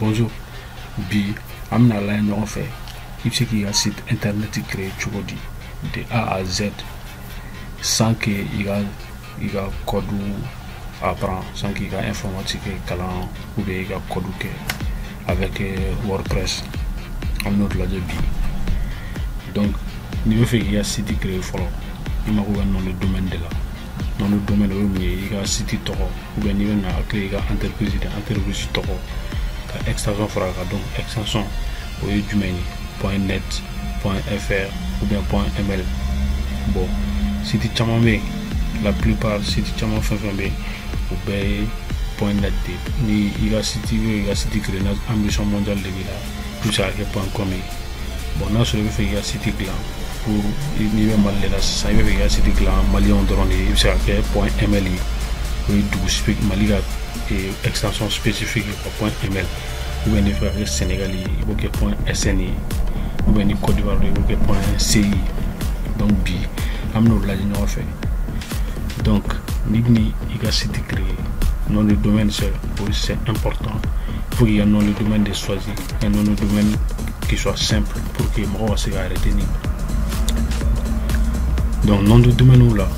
Bonjour, bi amna la ñoo fait il sait qu'il y a site internet créé de A à Z sans que il a code apprend sans qu'il y a informatique calan ou bien il y a code avec WordPress on autre la de bi donc niveau fait qu'il y a site créé follow il m'a ouvert dans le domaine de là dans le domaine où il y a site toro ou bien il y a créé entreprise toro extension fraga donc extension au du menu .net .fr ou bien .ml bon site chamambe la plupart site chamam fait ou bien .net ni il a site créé notre ambition mondiale de villa tout ça que .com bon là je vais faire site là pour il mal là ça il va site là malien drone il ça que .ml oui du speak maliga et extension spécifique pour .ml ou bien les Sénégalais ou bien .sni ou bien Côte d'Ivoire ou bien .ci donc bi amno la ñu fait donc ni il a site créé non le domaine c'est important pour qu'il y ait non le domaine de choisir et non le domaine qui soit simple pour que moi se arrêter ni donc non le domaine où là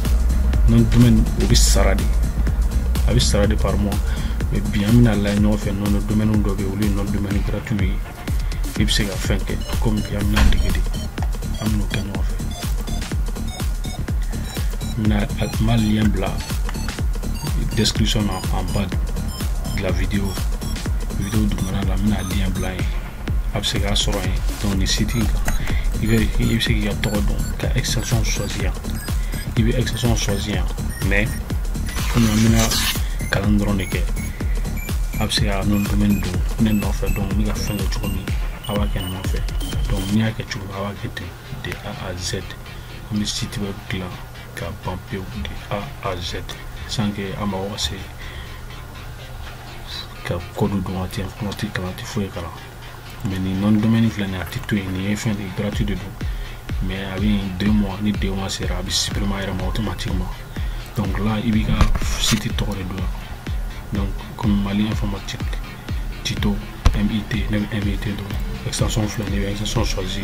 non le domaine où saradi par mois mais bien mina la ñoo fait non le domaine où dobe ou non le domaine gratuit il se ga faire comme bien mina digidi am no kan ñoo fait mina ak mal lien bla description en bas de la vidéo du mana la mina lien bla ab se ga soro donc ni site il se ga to donc ka extension choisir il veut extension choisir mais comme mina calendrier que après à non domaine do ne non fait donc mi ga faire le chomi awa ken non fait donc mi a que tu awa de A à Z mi site web là ka pampé de A à Z sans que ama wase ka code do ati informatique quand il faut kala mais ni non domaine flâner article ni fin de gratuit de mais avec 2 mois ni 2 mois sera supprimer automatiquement donc là il y a site toro de donc comme Mali informatique Tito MIT donc extension flâner extension choisie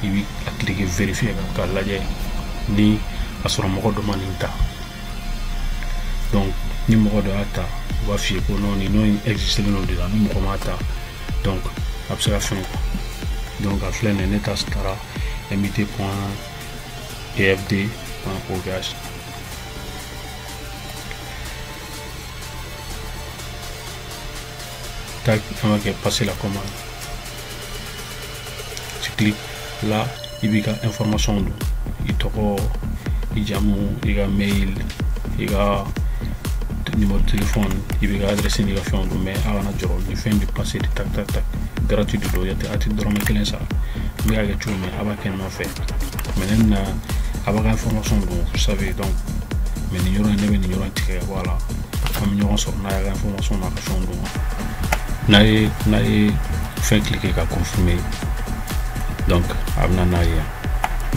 il y a cliquer vérifier car là ni asura moko demande ta donc numéro de ata va fier pour non ni non existe le nom de la numéro mata donc après la fin donc à flâner net astara mit.efd.org tac on va passer la commande tu cliques là il y a information il y a mail il y a numéro de téléphone il y a adresse il y a mais avant de faire du passer de tac gratuit de il y a des drômes qui ça mais avec tout mais avec un fait maintenant avec information vous savez donc mais il y aura un ticket voilà comme nous on sort na information na fond nae fait cliquer à confirmer donc amna naia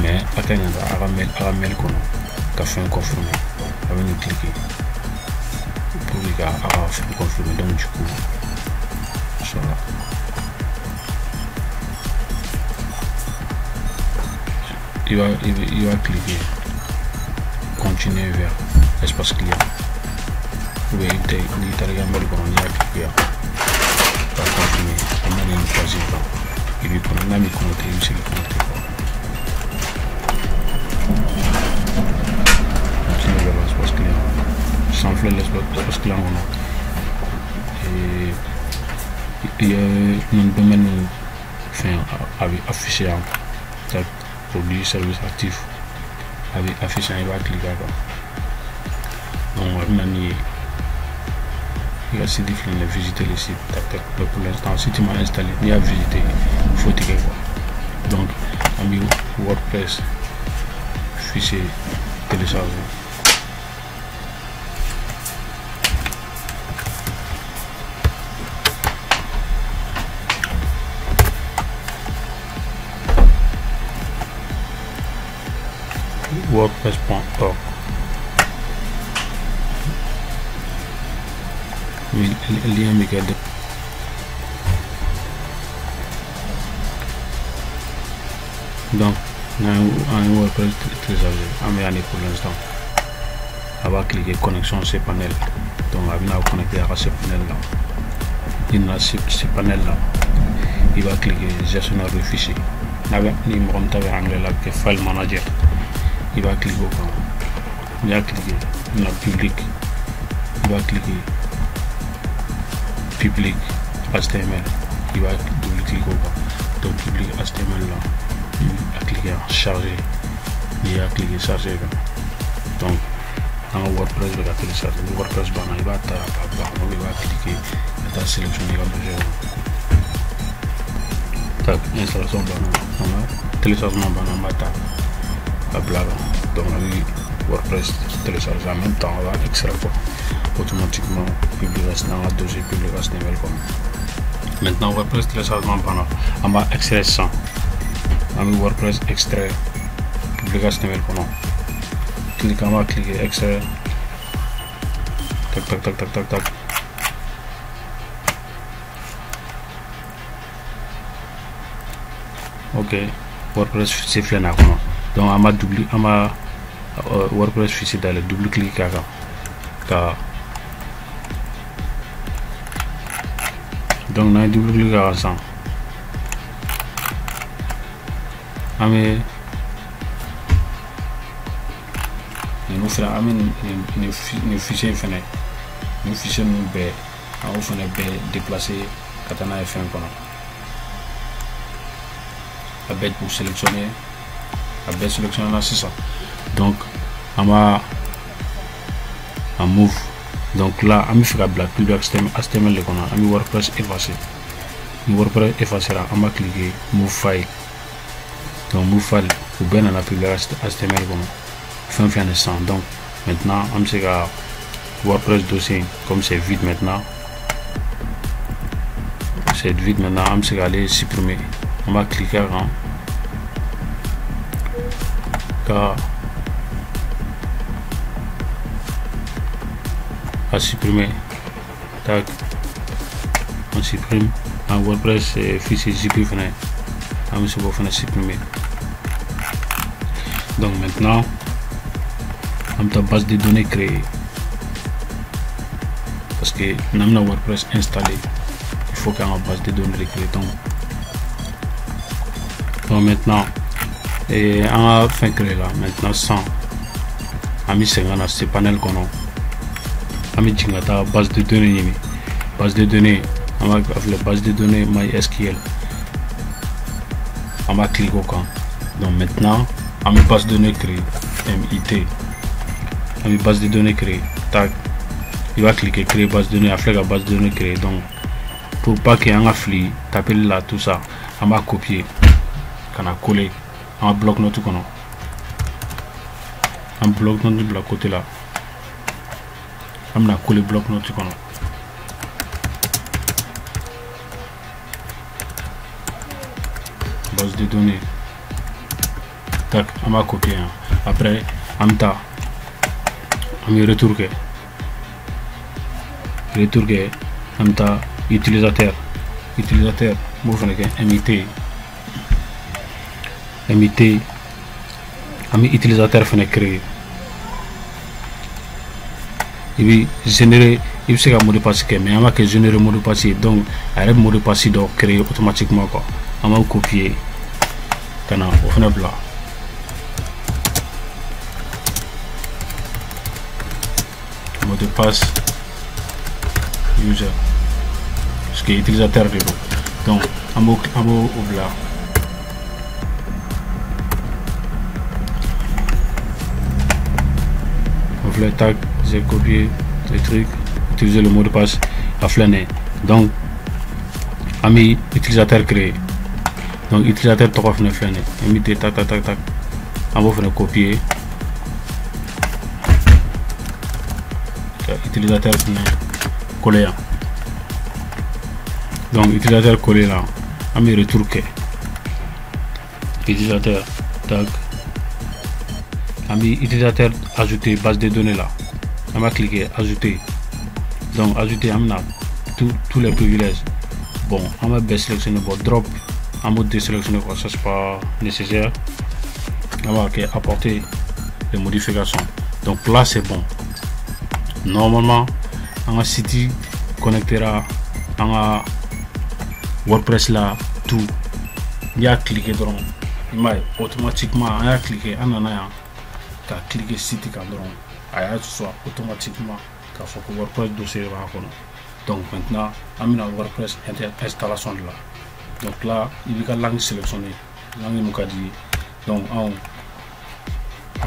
mais atteindre à mail qu'on a fait confirmer avec cliquer pour les gars à faire confirmer donc du coup voilà il va cliquer continuer vers espace client ou bien il t'arrive à mail qu'on a cliqué pour confirmer on a une phase il lui prend la micro il se connecté continue vers l'espace client sans faire l'espace client et il y a un domaine avec affiché produit service actif avec affiché il va cliquer donc on a mis il y a assez difficile de visiter le site pour l'instant si tu m'as installé il y a visité il faut tirer quoi donc ami WordPress fichier téléchargé wordpress.org lien mi Donc un WordPress téléchargé amené pour l'instant. On va cliquer connexion ce panel. Donc on va connecter à ce panel là. Il a ce panel là. Il va cliquer gestionnaire de fichiers. Numéro en anglais là que file manager. Il va cliquer au camp. Il va cliquer dans public. Il va cliquer public HTML. Il va double cliquer au camp. Donc public HTML là. Il va cliquer charger. Il va cliquer charger. Donc dans le WordPress il va télécharger. Le WordPress il va cliquer. Il va sélectionner le projet. Installation téléchargement donc WordPress télécharge en même temps, on va extraire automatiquement publication dans la dossier publication HTML. Maintenant WordPress téléchargement on va extraire ça. WordPress extrait publication HTML. On va cliquer extraire. Tac. Ok, WordPress fichier fait là. Donc on va doubler, WordPress fichier dans le double clic donc on a double clic à ça. Nous fichier fait nous fichier nous bé on fait déplacer katana F1 pour sélectionner là c'est ça. Donc on va move. Donc là on fait la blague public HTML le qu'on a WordPress effacé. WordPress effacé là on va cliquer move file. Donc move file pour bien dans la public HTML comme fin instant. Donc maintenant on sait que WordPress dossier comme c'est vide maintenant. C'est vide maintenant on sait aller supprimer. On va cliquer à supprimer. Tac. On supprime. En WordPress fichier zip fenêtre. On va supprimer. Donc maintenant on a base de données créée. Parce que nous avons WordPress installé. Il faut qu'on ait une base de données créée. Donc maintenant et on a fait créer là maintenant 100 on a mis ce panel qu'on a mis la base de données on va faire la base de données MySQL. On va cliquer au camp. Donc maintenant on a mis base de données créée MIT. On a mis base de données créée. Tac. Il va cliquer créer base de données, on fait la base de données créée. Donc pour pas qu'il y ait un affli, taper là tout ça, on va copier. On a collé en bloc note un bloc note de la côté là. On a collé bloc note base de données. Tac, on va copier. Après on va retourner. On va utilisateur. Moi je MIT ami utilisateur fait créer. Il va générer, il va faire mot de passe mais on va que générer mot de passe. Donc un mot de passe doit créer automatiquement quoi. On va copier quand on fait là. Mot de passe user parce que utilisateur de l'eau. Donc on va ouvrir là. Le tag, j'ai copié les trucs, utiliser le mot de passe à flâner. Donc, ami utilisateur créé. Donc, utilisateur 3 flâner. Imiter, tac. On va faire copier. Utilisateur collé. Donc, utilisateur collé là. Ami retour que. Utilisateur, tac. Ami utilisateur ajouter base de données là. On va cliquer ajouter. Donc ajouter on a tous les privilèges. Bon, on va bien sélectionner pour drop en mode désélectionné quoi, ça c'est pas nécessaire. On va apporter les modifications. Donc là c'est bon. Normalement on va site connectera à WordPress là tout. Il y a cliqué dans automatiquement on a cliqué on a cliqué site quand on soit automatiquement quand faut que WordPress dossier va connaître. Donc maintenant on a WordPress installation là. Donc là il y a langue sélectionnée, langue mukadi. Donc on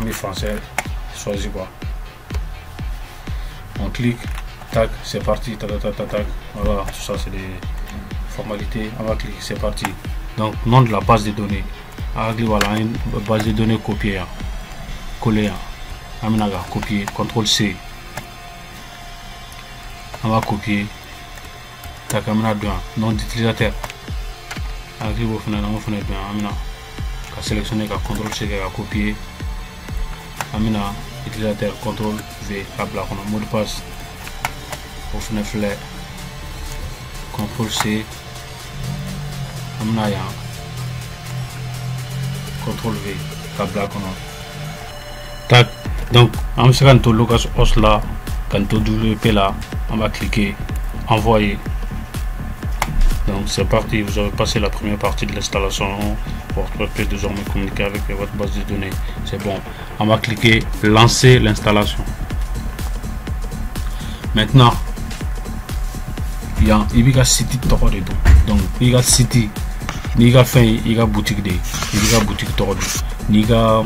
met français, choisis quoi. On clique, tac, c'est parti, tac, tac, tac, tac. Voilà, tout ça c'est des formalités. On va cliquer, c'est parti. Donc nom de la base de données. Voilà une base de données copiée, collée. On va copier, CTRL C. On va copier. Tac, on a nom d'utilisateur. On va sélectionner, CTRL C, copier. On va utilisateur, CTRL V, mot de passe. Au fenêtre, CTRL C. On a CTRL V, tac. Donc, on se quand locage os là, quand WP là, on va cliquer, envoyer. Donc c'est parti, vous avez passé la première partie de l'installation. WordPress peut désormais communiquer avec votre base de données. C'est bon. On va cliquer lancer l'installation. Maintenant, il y a un site dedans. Donc il y a site, il y a fait, il y a boutique de, il y a boutique dedans. Il y a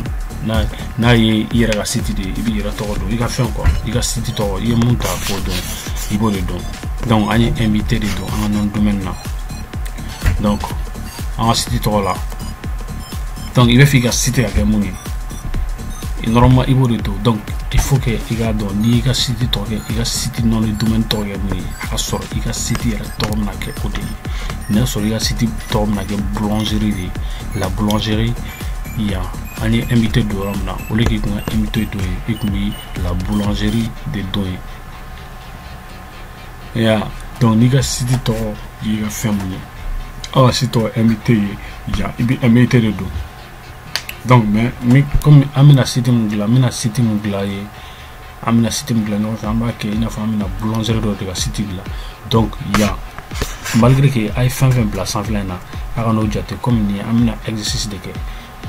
il y a site de, il y a dedans. Il y a fait quoi? Il y a site dedans. Il y a monté pour donc, il y a dedans. Donc on est invité dedans, on a un domaine là. Donc on a site dedans là. Donc il va faire site avec un money. Normalement il va dedans. Donc il faut que il y a donc il y a site dedans, il y a site dans le domaine dedans money. À sort il y a site il y a dedans na que côté. Mais sur il y a site dedans na que boulangerie. La boulangerie il y a on est invité dedans là. Au lieu qu'on a invité dedans, il la boulangerie de dedans. Yeah. Donc il y a site dedans, il y a fait money. Ah si toi invité il y a invité dedans. Donc mais comme amina site mungla amina site mungla amina site mungla non ça va que il faut amina boulangerie de la site là. Donc il y a malgré que ay fin 20 places en plein là arano jate comme ni amina exercice de que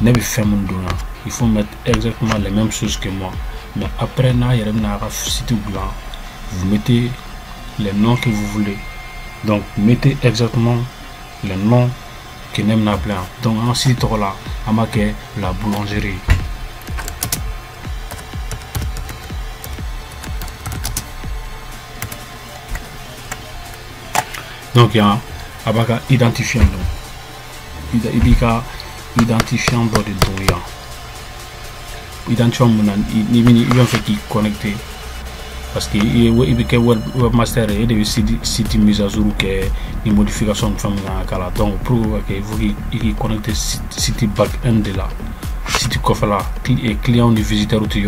ne be fait mon dona il faut mettre exactement les mêmes choses que moi. Mais après na yeremna site blanc vous mettez les noms que vous voulez. Donc mettez exactement les noms que n'aime n'a plein. Donc ensuite là on marque la boulangerie. Donc il y a un identifiant donc identifiant de don ya identifiant il vient faire qui connecté parce que il est webmaster et de site mise à jour que les modifications de famille à donc pour que vous il connecté site back-end de là site coffre là client du visiteur ou tu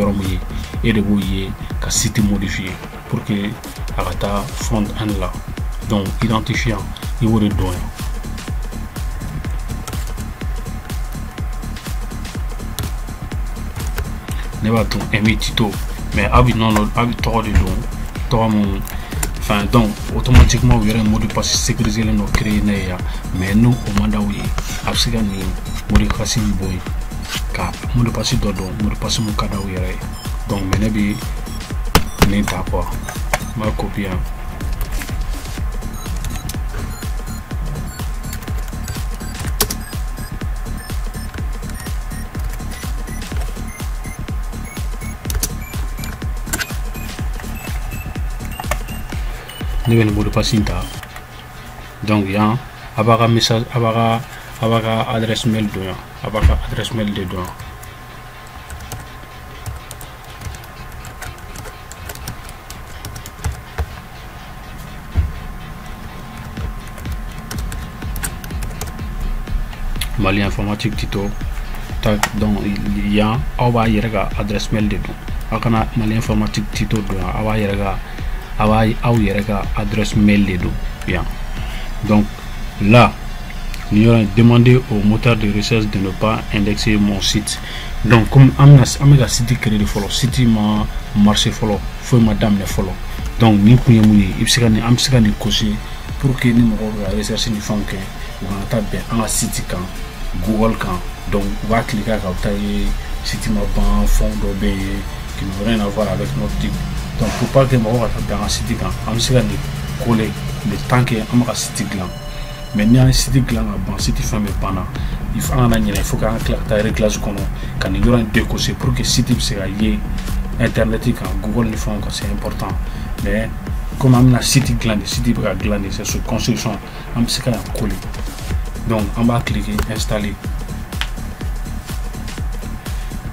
et de vous y que site modifié pour que à front-end là. Donc identifiant il vous donne ne va tout émettre mais avec non avec trop de dons trop mon enfin donc automatiquement vous aurez un mot de passe sécurisé le nos créer mais nous au mandat oui absolument mot de passe boy car mot de passe dodo mot de passe mon cadre oui donc mais ne n'est pas quoi ma copie le mot de passe donc il y a un message adresse mail dedans adresse mail dedans Mali informatique Tito donc il y a adresse mail dedans Mali informatique Tito adresse mail dedans bien donc là demander au moteur de recherche de ne pas indexer mon site. Donc comme amna site créé de follow site ma marché follow faut madame ne follow. Donc ni pour yemuni ibsikani amsikani cocher pour que ni mo recherche ni font que on a tapé un site quand Google quand donc on va cliquer à tailler site ma ban fond d'obé qui n'a rien à voir avec notre type. Donc pour pas que mo va taper un site quand amsikani coller le temps que amra site gland. Mais ni un site gland ban site femme pendant il faut qu'on ait réglage quand il y aura un décoché pour que le site soit internet quand Google le font c'est important. Mais comme on a un site glandé, c'est sur construction, on peut se coller. Donc on va cliquer installer.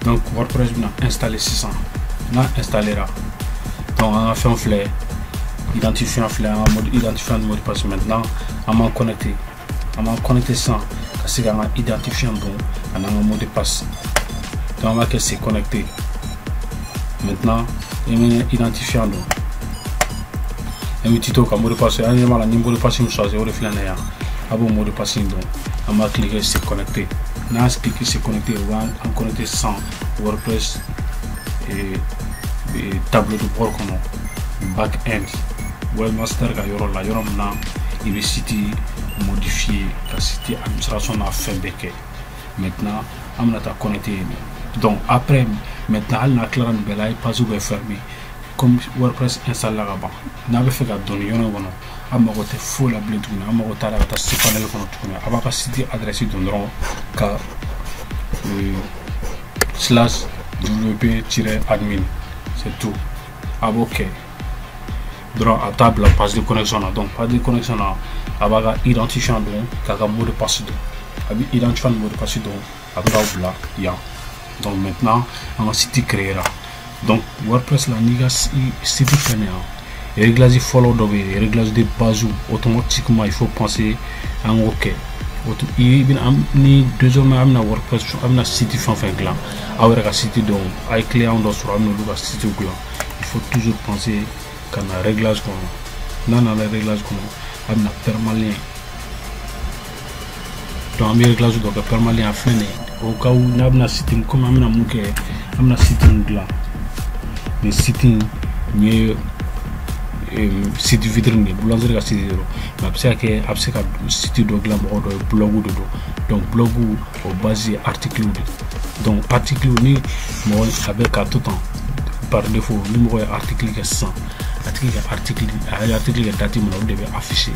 Donc WordPress on a installé 600, on a installé là. Donc on a fait un flyer, identifier un flyer, identifier un mot de passe. Maintenant on va connecter, sans. C'est un identifiant donc on a un mot de passe. Donc on va que c'est connecté. Maintenant il est identifiant donc un petit comme mot de passe un numéro de passe chargé au reflet à bon mot de passe donc on va cliquer c'est connecté. On a cliqué c'est connecté, on va en connecter sans WordPress et tableau de bord comme back-end webmaster ga yoro la yoro na il est site modifié la site administration a fait bec. Maintenant on a connecté. Donc après maintenant elle n'a clairement bela pas ouvert fermé comme WordPress installé là-bas n'avait fait qu'à donner yon wono ama côté full la blé tout ama côté la ta c'est pas le kono tout aba ka site adresse donneront ka /wp-admin c'est tout ok droit à table la page de connexion donc pas de connexion abaga identifiant donc kaka mot de passe donc abi identifiant mot de passe donc abaga bla ya. Donc maintenant on va site créer là. Donc WordPress là niga site créer et réglages follow d'obé réglages de base automatiquement il faut penser en ok il ni désormais amna WordPress amna site fan gland awera site donc ay client do sur amna luga site gland il faut toujours penser quand on a réglage comme non la réglage comme amna permanent donc amna réglage donc permanent à flené au cas où n'abna sitting comme amna muke amna sitting là mais sitting mieux site vitrine boulangerie ga site zero mais après que site do glam o do blog do donc blog au basé article donc article ni mo avec à tout temps par défaut numéro article que 100 article date on devait afficher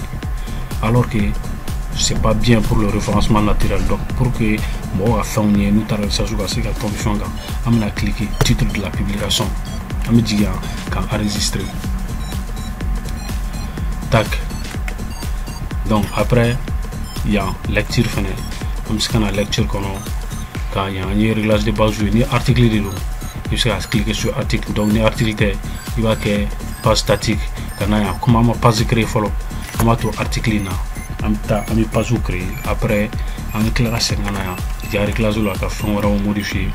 alors que c'est pas bien pour le référencement naturel. Donc pour que moi à nous tarder ça joue à ce tombe fanga amena cliquer titre de la publication am diga quand enregistrer tac. Donc après il y a lecture fenêtre comme ce qu'on a lecture quand il y a un réglage de base ni article de l'eau il faut cliquer sur article donc ni article il va que page statique quand il y a comment ma page créer follow comment tout article na ami page créer après on éclairage c'est ngana ya réglage là ka fond wara modifier.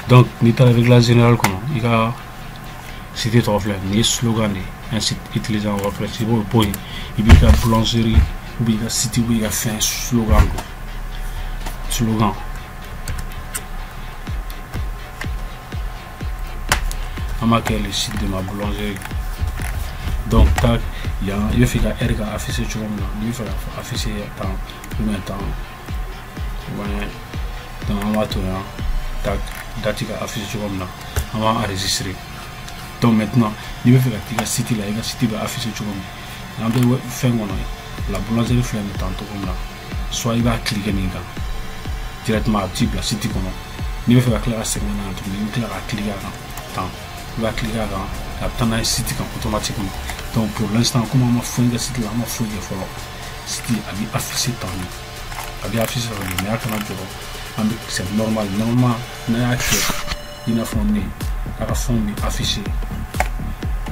Donc ni ta réglage général comment il a cité trop là ni slogan un site utilisant WordPress il faut point il y a boulangerie ou bien site où il a fait un slogan à marquer le site de ma boulangerie. Donc tac il fait qu'à R afficher tout le monde il fait afficher dans combien de temps ouais dans la tour tac date afficher tout le monde on va enregistrer. Donc maintenant il fait qu'à site là il site va afficher tout le monde on va faire la boulangerie fait un temps comme là soit il va cliquer directement à type la site comme il fait qu'à c'est il va cliquer temps il va cliquer la tendance site automatiquement. Donc pour l'instant comment on fait le site là on fait le follow site a affiché tant a affiché mais à c'est normal n'a il a fondé affiché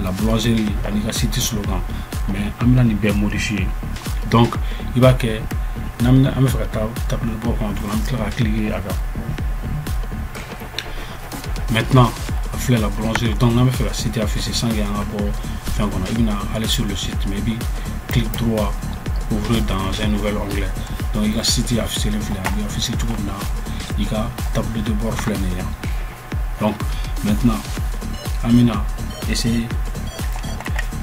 la boulangerie a site slogan mais on a bien modifié. Donc il va que on va faire taper le bord on va cliquer maintenant faire la boulangerie. Donc on va faire la site affiché sans qu'il y ait un rapport. Il va aller sur le site mais clic droit ouvrir dans un nouvel onglet. Donc il y a site affiché le flyer, il y a affiché tout comme là, il y a tableau de bord flâner. Donc maintenant, Amina essayer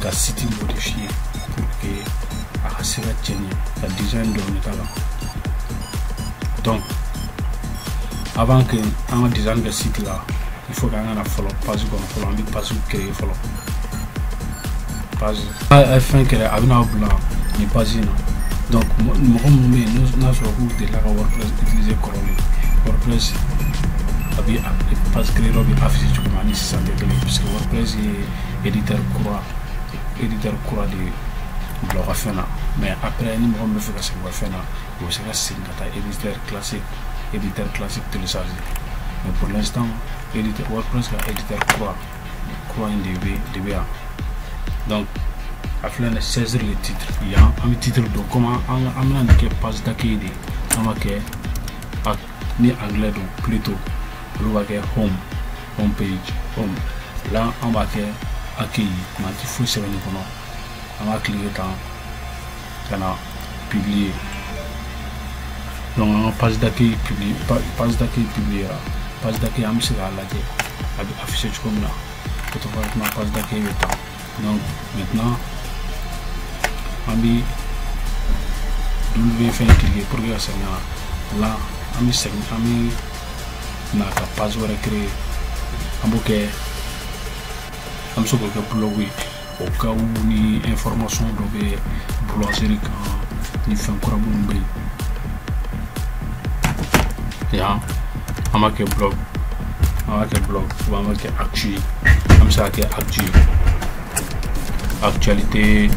de site modifier pour que à sera tenu le design de là. Donc avant que on design le site là, il faut qu'on a follow page qu'on follow, on page créer follow page afin que Amina blanc n'est pas ici. Donc nous avons de la WordPress utiliser Corolle WordPress abi page créer bi affiché comme ani c'est parce que WordPress est éditeur courant de blog à faire. Mais après nous avons fait ça pour faire ou c'est éditeur classique téléchargé. Mais pour l'instant éditeur WordPress est éditeur courant DBA. Donc afin de saisir les titres, il y a un titre de comment on a une page d'accueil, on va ni anglais donc plutôt on va home page là on va accueil il faut se venir on va cliquer dans publier. Donc on page d'accueil publié, page d'accueil am sera là affiché comme là automatiquement page d'accueil. Donc maintenant on va cliquer pour que ça là on va page créer am so ko blog au cas où ni information de boulangerie ni fin quoi bon ya on va que blog on va que actu comme ça que actualité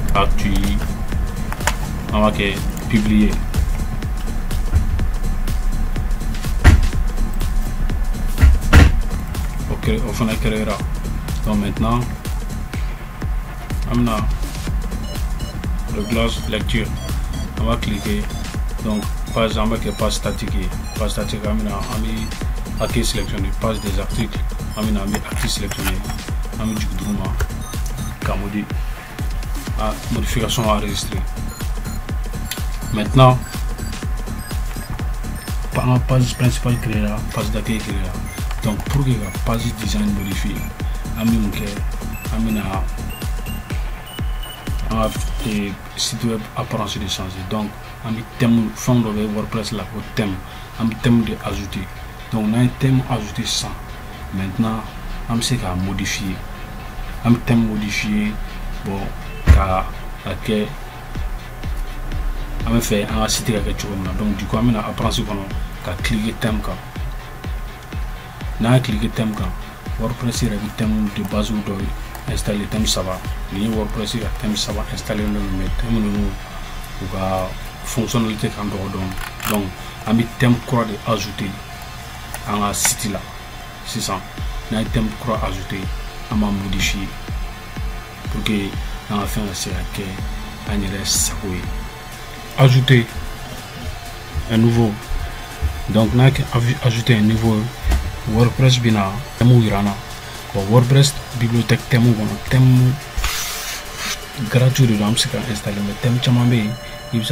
on va que publier. Ok, on fait la carrière. Donc maintenant on a le glace lecture, on va cliquer. Donc page on va que page statique on a acquis sélectionné, page des articles on a acquis sélectionné, on a du droit comme modification enregistrée. Maintenant par la page principale créée là, page d'accueil créée là. Donc pour que la page design modifiée et site web apparence de changer. Donc on a thème fond de WordPress là au thème de ajouter. Donc on a un thème ajouté ça. Maintenant on sait qu'à modifier un thème modifié bon on fait un site avec tout là. Donc du coup on a apprendre qu'à cliquer thème quand na cliquer thème quand WordPress il y a des thèmes de base ou installer thème ça va. Les WordPress il y a thème ça va installer le thème ou la fonctionnalité quand donc on a thème quoi de ajouter à un site là. C'est ça. On a thème quoi ajouter à modifier pour que on a fait un c'est que on reste ajouter un nouveau. Donc on a ajouter un nouveau WordPress bina thème irana WordPress bibliothèque thème gratuit de l'amsika installer mais thème chamambe il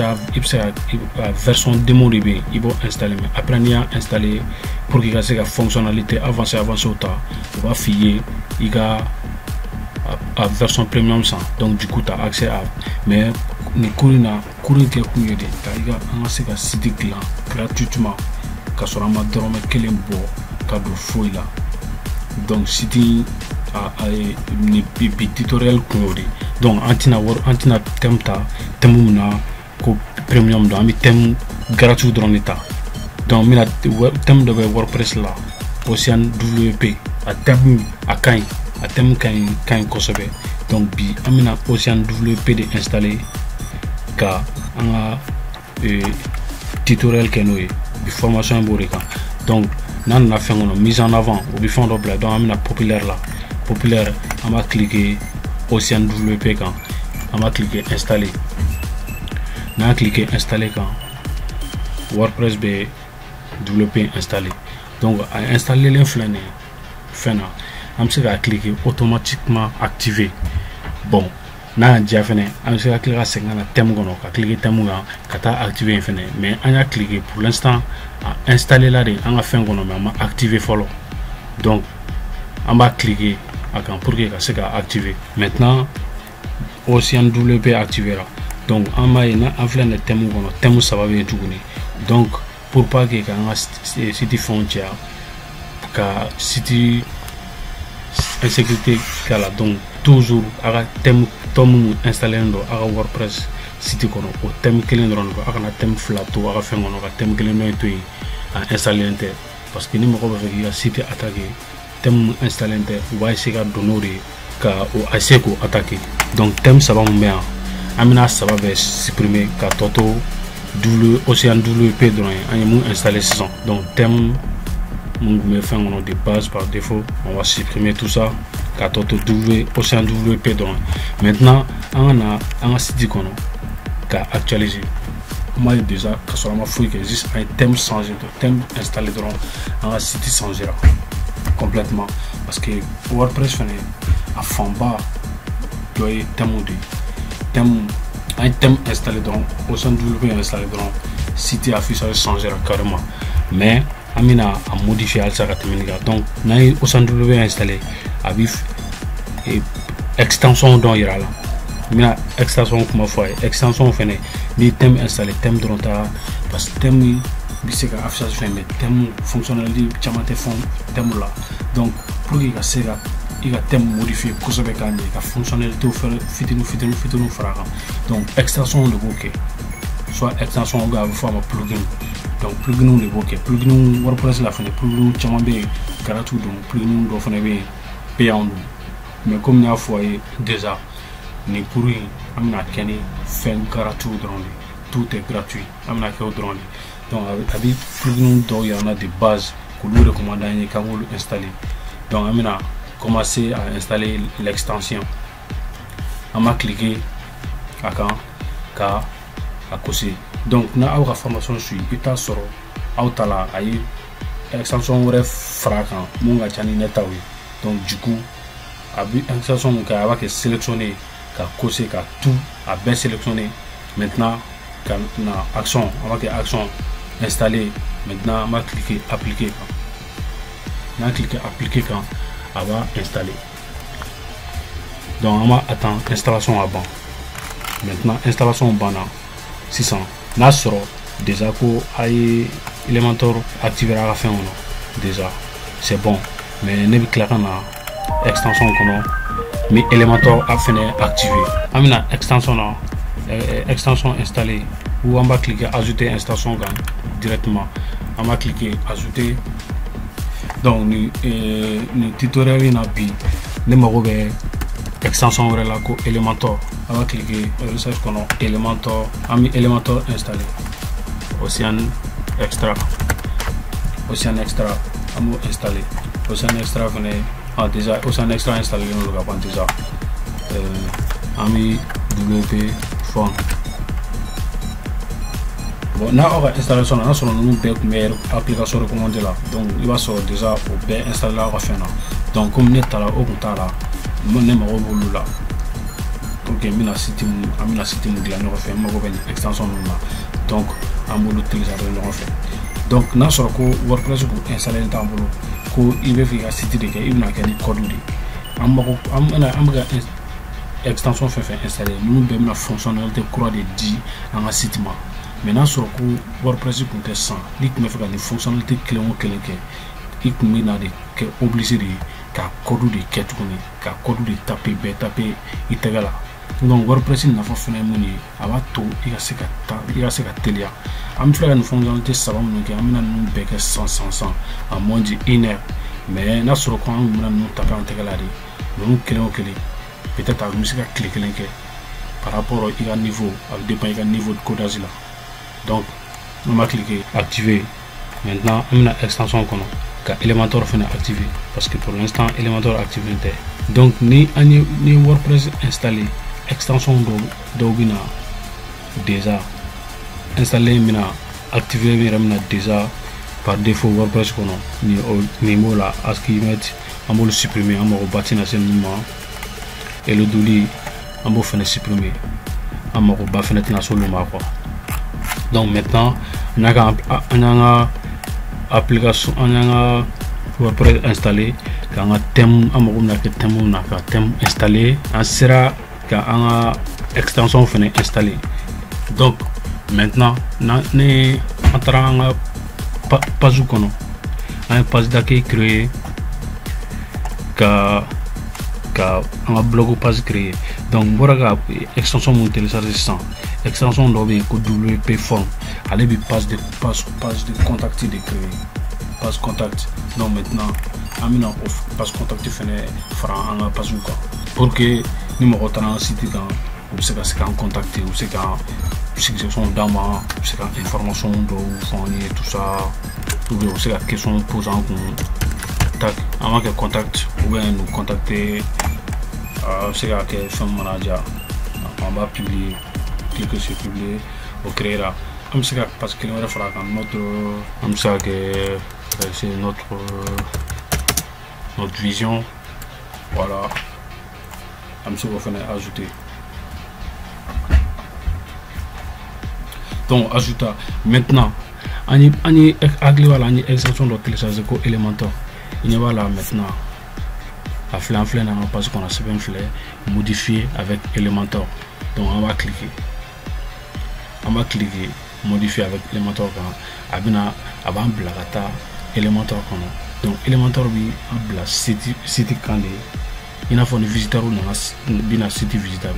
version démo de bien il faut installer mais après on a installé pour qu'il y ait la fonctionnalité avancée au temps on va filer il y a à version premium ça donc du coup tu as accès à mais ni courir que courir de il y a un site client gratuitement quand on a dormi quel beau cadeau fouille là. Donc si tu as un tutoriel donc antina thème premium dans thème gratuit dans l'état. Donc mina thème de WordPress là Ocean WP à thème à thème quand consommé. Donc bi amina Ocean WP de installer ka un tutoriel kenoué de formation borika. Donc on a fait une mise en avant au bifond de blé. Donc on a populaire là populaire on va cliquer Ocean WP quand on va cliquer installer. On a cliqué installer quand WordPress B WP installé. Donc à installer l'influence on va cliquer automatiquement activer. Bon n'a déjà fait on se cliquer à 50 thème qu'on a cliquer thème kata activer fene mais on a cliqué pour l'instant à installer là on a fait qu'on a activé follow donc on va cliquer pour que ça soit activé maintenant Ocean WP activé là donc on va en fait le thème qu'on a thème ça va bien tout donc pour pas que quand on site frontière ka site insécurité kala donc toujours aga thème tomu installer ndo aga WordPress site kono o thème kelen ron ko aga na thème flato aga fengono ka thème kelen no to installer inter parce que ni mo ko ba fi site attaquer thème installer inter wa essayer ka donner ka o aseko attaquer donc thème ça va mon bien amina ça va supprimer ka toto Ocean WP drone on installer saison donc thème me fait un de base par défaut on va supprimer tout ça car Ocean WP drone maintenant on a site qu'on a actualisé moi déjà que sur ma fouille que existe un thème changé de thème installé drone on site changé complètement parce que WordPress fait à fond bas doit thème un thème installé drone Ocean WP installé drone site affichage changé carrément mais amina a modifié al sa donc na Ocean WP installé avec extension dans ira là mina extension comme fois extension fait ni thème installé thème drone parce que thème c'est que affichage fait mais thème fonctionnalité chamate fond thème là donc pour que ça il a thème modifié cause avec la fonctionnalité faire fitinu fara donc extension de bokeh soit extension ga forme plugin donc plugin de bokeh plugin WordPress la fin plugin chamambe gratuit donc plugin do fane be payant mais comme il y a foyer déjà ni pour amna keni fait gratuit drone tout est gratuit amna ke drone donc avec plugin do il y en a des bases que nous recommandons quand vous installer donc amna commencer à installer l'extension on va cliquer à côté donc na aura formation sur ita soro autala ay extension ref fracan monga chani netawi donc du coup abi extension ka va que sélectionner ka côté ka tout à bien sélectionner maintenant quand na action on va que action installer maintenant on va cliquer appliquer on va cliquer appliquer quand on va installer donc on va attendre installation avant maintenant installation bana 600 n'a soro déjà ko ay Elementor activer à la fin déjà c'est bon mais ne cliquer na extension kono mais Elementor a fini activer amina extension installée ou on va cliquer ajouter extension directement on va cliquer ajouter donc ni tutoriel na bi ne mago be extension wala la ko Elementor on va cliquer recherche kono Elementor ami Elementor installé Ocean extra amo installé Ocean extra venez déjà Ocean extra installé on le va déjà ami WP fond bon na on va installation na sur nous meilleure application recommandée là donc il va sortir déjà au bien installer la fin donc comme net là au compta là mon numéro là donc amina site de la refait ma extension là donc en mode utilisateur le refait donc na sur ko WordPress ko installer dans bolo ko il veut faire site de il n'a qu'à code de am extension fait installer nous be na fonctionnalité croix de 10 en site ma maintenant sur ko WordPress ko te 100 lik me fait des fonctionnalités clé il n'a de obligé de ka code de ketuni ka code de taper itagala donc WordPress n'a pas fait moni abato il y a ce telia am faire une fonctionnalité ça va nous que amina nous be que 100 à moins de 1 heure mais na sur ko nous taper en tegala nous clé peut-être à musique cliquer par rapport au niveau avec dépend du niveau de codage là donc on va cliquer activer maintenant on a extension qu'on a Elementor fait activer parce que pour l'instant Elementor activé donc ni WordPress installé extension d'obina déjà installé mina activé mina déjà par défaut WordPress qu'on a ni mot là à ce qu'ils mettent on va le supprimer on va bâtir à ce moment et le douli on va faire supprimer on va faire une solution quoi. Donc maintenant on a application on a WordPress installé quand on a thème installé on sera quand on a extension installé. Donc maintenant on entrant page kono un page d'accueil créé un blog page créé. Donc voilà extension mon télécharger sans extension d'objet que WP form allez bi page de contact de créer page contact. Donc maintenant amina off page contact fait franc en page quoi pour que numéro 30 site quand vous savez c'est quand contacter ou c'est quand suggestion d'ama c'est quand information de fournir tout ça ou bien c'est la question posant tac avant que contact ou bien nous contacter c'est là que femme manager on va publier quelque chose publié au créera comme c'est parce que on fera notre comme ça que c'est notre vision voilà comme ça on va ajouter. Donc ajouter maintenant on extension de télécharger ko Elementor il y a là maintenant la flemme parce qu'on a ce même fleur modifier avec Elementor. Donc on va cliquer modifier avec Elementor quand avant blagata Elementor donc Elementor bi abla site quand il a fait un visiteur ou un site visiteur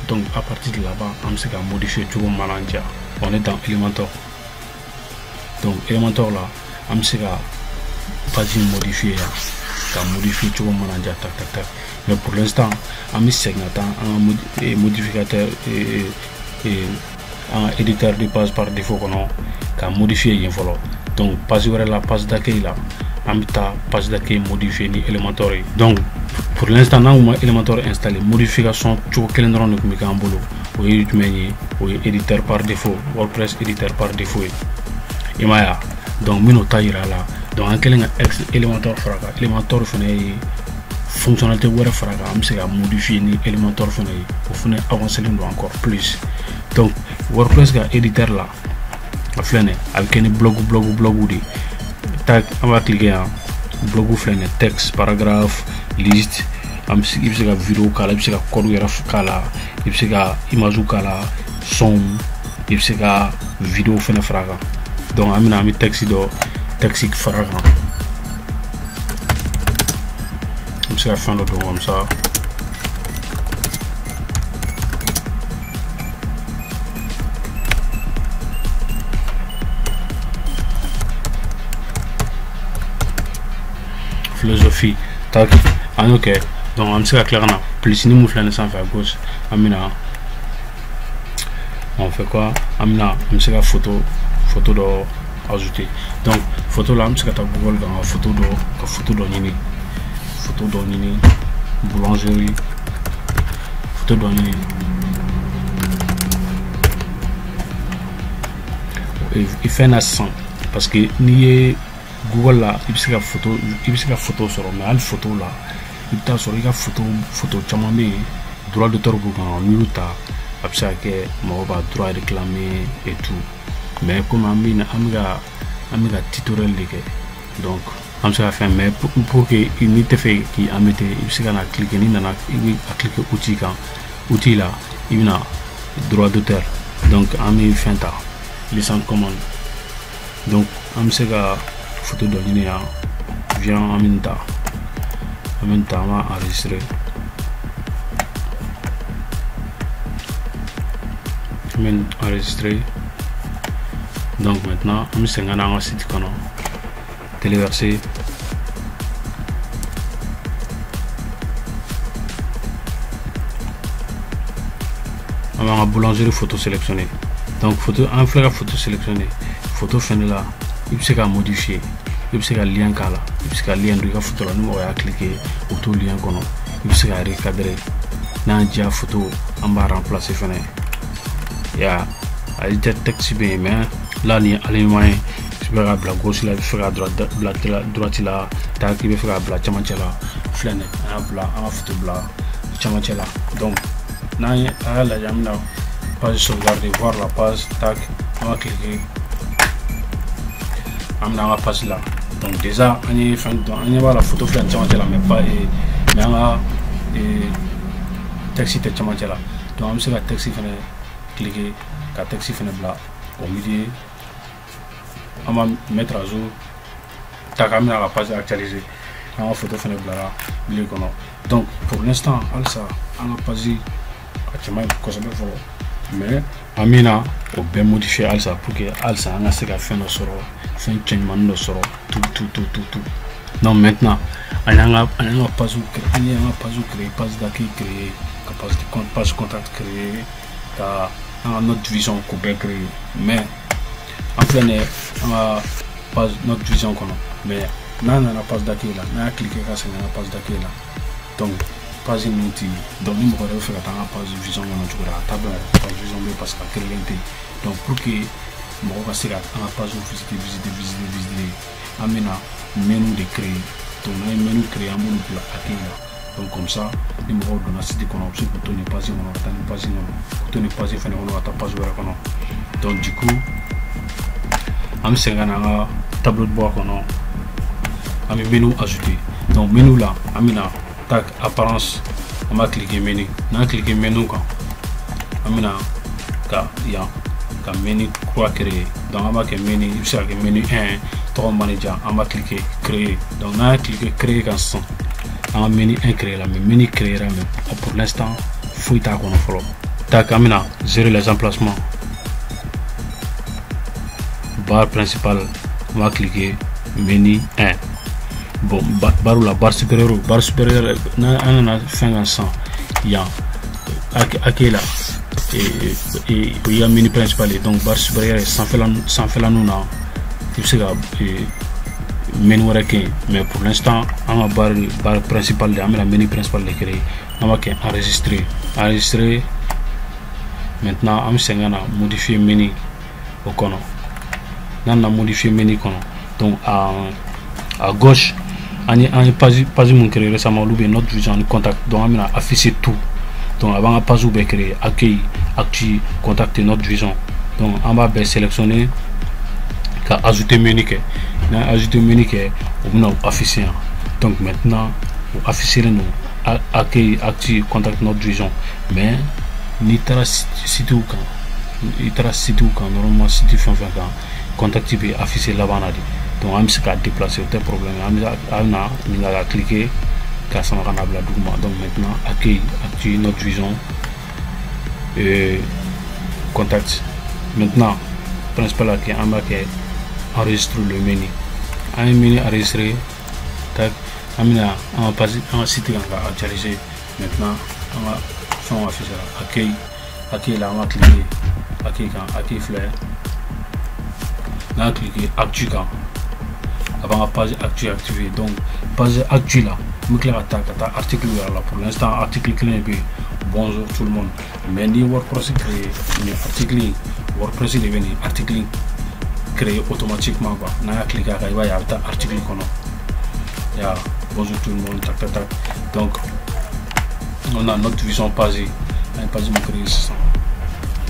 donc à partir de là-bas on sait qu'à modifier tout le manager on est dans Elementor. Donc Elementor là on sait qu'à pas modifier tout le manager tac mais pour l'instant on mis un modificateur et un éditeur de page par défaut qu'on a modifié un follow. Donc page la page d'accueil là on page d'accueil modifié ni Elementor. Donc pour l'instant on a Elementor installé modification tout quel endroit nous en boulot oui éditeur par défaut WordPress éditeur par défaut et maya donc mino taillera là donc en quel Elementor fraga Elementor fait fonctionnalité web fraga on sait modifier ni Elementor fait pour faire avancer encore plus. Donc WordPress ga éditeur là a flâner avec un blog de tag on va cliquer en blog flâner texte paragraphe liste am il se vidéo kala il se code graph kala il se image kala son il se vidéo flâner fraga. Donc amina mi texte fraga il se faire le don comme ça. Philosophie tac ok donc on sait clairement plus ni mouflane sans faire gauche amina on fait quoi amina on sait photo de ajouter. Donc photo là on sait ta Google dans photo de nini boulangerie photo de nini il fait un accent parce que ni Google là il se photo sur mais la photo là il t'a sur la photo chamamé droit d'auteur pour nous ta après que moi va droit réclamer et tout mais comme amiga tutoriel donc on se fait mais pour que il te fait qui a mettre il se gana cliquer ni na cliquer outil là il a droit d'auteur donc ami fenta licence commande donc on se gars photo de linéa vient en même temps on va enregistrer donc maintenant on se gana un site qu'on téléverser on va boulangerie photo sélectionnée. Donc photo un frère photo sélectionnée photo fin là il se modifier il se lien kala il se lien de la photo là nous on va cliquer auto lien qu'on il se recadrer na dia photo on va remplacer fin ya a été texte bien mais là ni alignement je vais la gauche là je vais à droite là tac il va faire la chamacha là flâner bla en photo bla chamacha là. Donc à la page sauvegarder, voir la page, tac, on va cliquer. On a la page là. Donc déjà, on va la photo faire là, mais pas mais on a texte là. Donc on va texte cliquer, la texte là au milieu. On va mettre à jour. Tac, on a la page actualisée. On va photo là, milieu. Donc pour l'instant, on a page mais amina au bien modifier alsa pour que alsa on a ce qu'a fait nos soro fait un changement de soro tout. Donc maintenant on a pas créer page d'accueil créer capacité page contact créer dans notre vision qu'on peut créer mais en fait on a page notre vision qu'on mais on a page d'accueil là on a cliqué sur la page d'accueil là donc page multi donc nous pourrons faire la page vision on a table page vision parce que créer donc pour que on va faire la page visiter amena menu de créer donc on a un menu créer un menu pour accueil donc comme ça nous pourrons donner site qu'on a option pour tourner page on a une page pour tourner page faire on a ta page donc du coup am sengana tableau de bord qu'on a un menu ajouté donc menu là amena tac apparence on va cliquer menu on a cliqué menu quand amena ka menu quoi créer donc on va que menu c'est que menu 1 3 manager on va cliquer créer donc on a cliqué créer quand son on a menu 1 créer là mais menu créer là mais pour l'instant faut ta qu'on follow tac amena gérer les emplacements barre principale on va cliquer menu 1 bon barre supérieure on a 500 il y a là et il y a menu principal donc barre supérieure sans faire la nous il se menu mais pour l'instant on a barre principale de la menu principal de créer on va enregistrer maintenant on va modifier menu au cono on a modifié menu cono donc à gauche on a pas mon créé récemment notre vision de contact donc on a affiché tout donc avant à pas créer accueil actu contacter notre vision donc on va sélectionner ajouter menu on a affiché donc maintenant pour afficher nous accueil actu contact notre vision mais ni site ou quand normalement site fin contact peut afficher là-bas donc on va déplacer aucun problème on a cliquer car ça va donc maintenant accueil actu notre vision et contact maintenant principal accueil on va enregistrer le menu un menu enregistré tac on va passer un site on va actualiser maintenant on va faire afficher accueil là on va cliquer accueil fleur on va cliquer actu quand avant la page actu activé donc page actu là article là pour l'instant article clé bonjour tout le monde mais ni WordPress créé ni article WordPress est devenu article créé automatiquement quoi on a cliqué il va y avoir article bonjour tout le monde tac donc on a notre vision page une page créé ça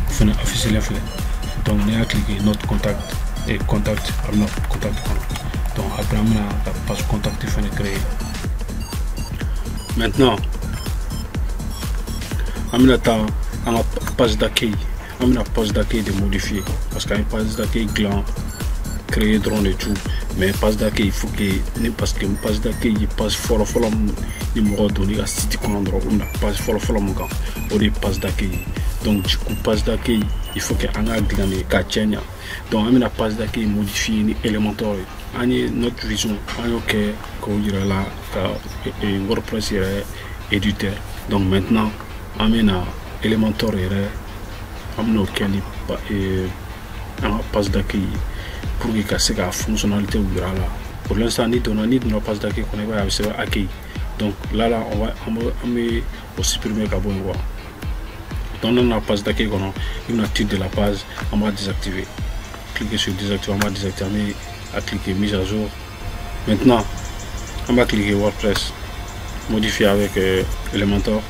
faut afficher les flèches donc on a cliqué notre contact et contact donc après on a la page contact il faut créer maintenant on a la page d'accueil de modifier parce qu'une page d'accueil gland créer drone et tout mais page d'accueil il faut que parce que page d'accueil il passe follow numéro donné à site qu'on endroit on a page follow mon gars ou des pages d'accueil donc du coup page d'accueil il faut que on a gagné kachenya donc on a la page d'accueil modifier ni Elementor notre vision ok qu'on ira là et WordPress éditeur donc maintenant on a Elementor on a page d'accueil pour que casser la fonctionnalité ou là pour l'instant ni dans la page d'accueil qu'on va avoir accueil donc là on va supprimer carbone voir donc on a page d'accueil qu'on a une titre de la page on va désactiver cliquer sur désactiver on va désactiver à cliquer mise à jour maintenant on va cliquer WordPress modifier avec Elementor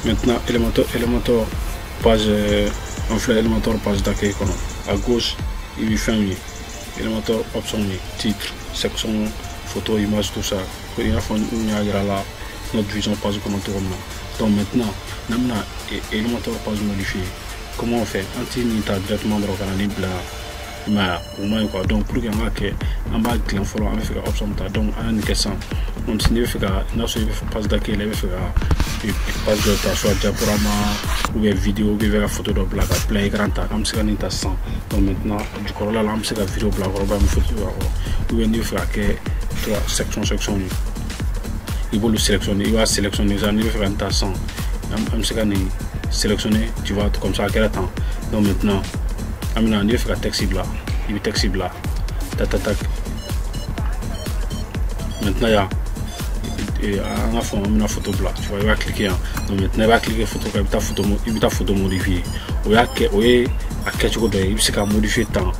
Maintenant, Elementor page, on fait Elementor page d'accueil. À gauche, il fait un Elementor option, titre, section, photo, image, tout ça. Il y a là notre vision page comme donc maintenant, on a Elementor page modifié. Comment on fait? On a directement dans le blanc. Donc pour que on va cliquer follow on fait option donc on a question on signe fait passe d'accueil il fait passe de ta soit diaporama ou vidéo ou bien photo de blague plein écran ta comme ça n'était sans donc maintenant du coup là on sait vidéo blague on va me photo ou bien il fait que trois section il va le sélectionner il va sélectionner ça il fait un tas sans on sait sélectionner tu vois comme ça à quel temps donc maintenant amina il fait texte là il est texte là tac maintenant il y a un fond une photo là tu vois il va cliquer donc maintenant il va cliquer photo il va photo modifier ou à quelque chose il va modifier temps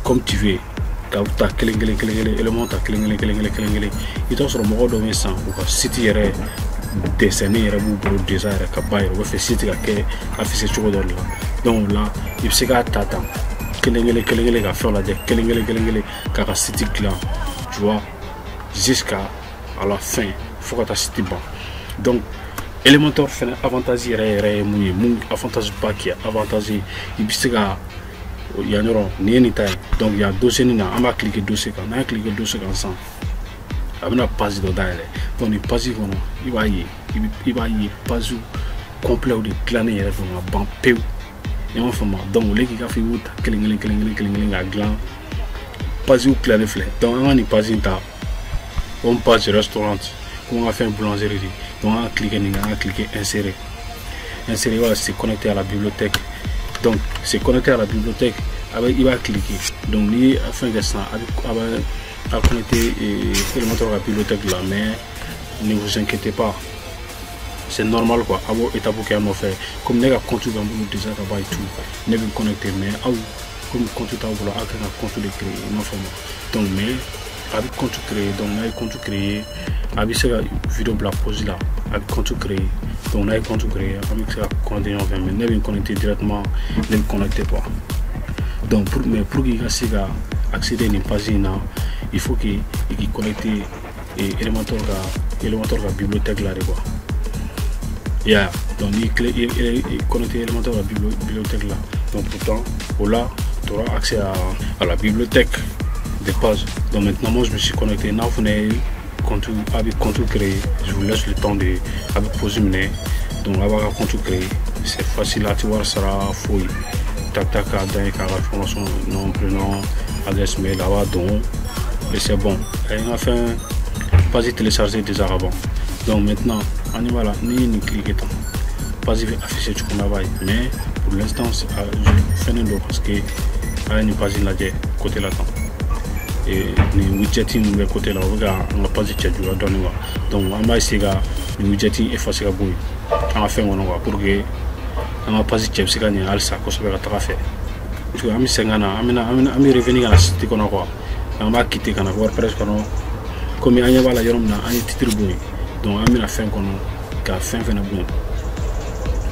comme tu veux quand tu as élément tu as il doit sur mon domaine sans ou site hier dessiner ou déjà cabaye ou faire site qui affiche quelque chose là donc là il va t'attendre kelengele ka faire la de kelengele ka city clan tu vois jusqu'à la fin faut que ta city bon donc Elementor fait avantage mon avantage pas qui avantage il bisega il y a ni time donc il y a dossier ni on va cliquer dossier quand on a cliqué dossier ensemble on a page de d'aller donc il passe il va y page complet de claner vraiment ban peu et enfin donc les qui a fait route kelengele à gland pas où clair fleur donc on est pas on passe restaurant on a fait une boulangerie donc on a cliqué insérer voilà c'est connecté à la bibliothèque donc c'est connecté à la bibliothèque avec il va cliquer donc lui afin de ça à connecter Elementor à la bibliothèque là mais ne vous inquiétez pas c'est normal quoi avoir étape qui a fait comme les gars compte dans le déjà là-bas et tout ne vous connecter mais comme compte ta voilà à compte de créer une forme donc mais avec compte créer donc là compte créer avec cette vidéo la pause là avec compte créer donc là compte créer avec ça compte mais ne vous connecter directement ne vous connectez pas donc pour qu'il y a accéder à une page il faut qu'il connecte Elementor à la bibliothèque là quoi. Yeah, donc il est connecté Elementor à la bibliothèque là. Donc pourtant, là, tu auras accès à la bibliothèque des pages. Donc maintenant, moi je me suis connecté. Now, vous avez compte créé. Je vous laisse le temps de poser mes. Donc avoir un compte créé, c'est facile à voir, ça sera fouille. Tac, dans les informations, nom, prénom, adresse mail, là-bas, donc, et c'est bon. Et on a fait pas télécharger déjà avant. Donc maintenant, on y va là, ni cliquer tant. Pas afficher du travail, mais pour l'instant, je fais un dos parce que on n'est pas là côté là temps. Et ni widgeting de côté là, on n'a pas de chat du donc on va essayer de widgeting effacer la bouille. On va faire mon pour que on n'a pas de chat, c'est gagné à ça, qu'on se verra faire. Tu vois, ami revenir à la cité qu'on a quoi. On va quitter qu'on a voir presque comme il y a la yorom na un titre bouille. Donc on a mis la fin qu'on a fin bon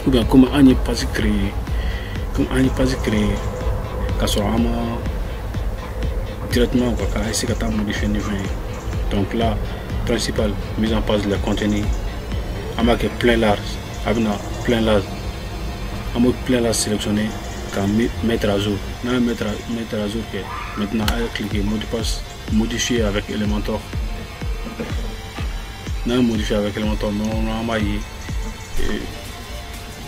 ou bien comme on n'est pas créé qu'à soit directement quoi essayer de modifier niveau donc là principal mise en place de la contenu on a plein large avec plein large sélectionné qu'à mettre à jour mettre à jour que maintenant à cliquer mot de passe modifier avec Elementor. Non modifié avec Elementor, non on a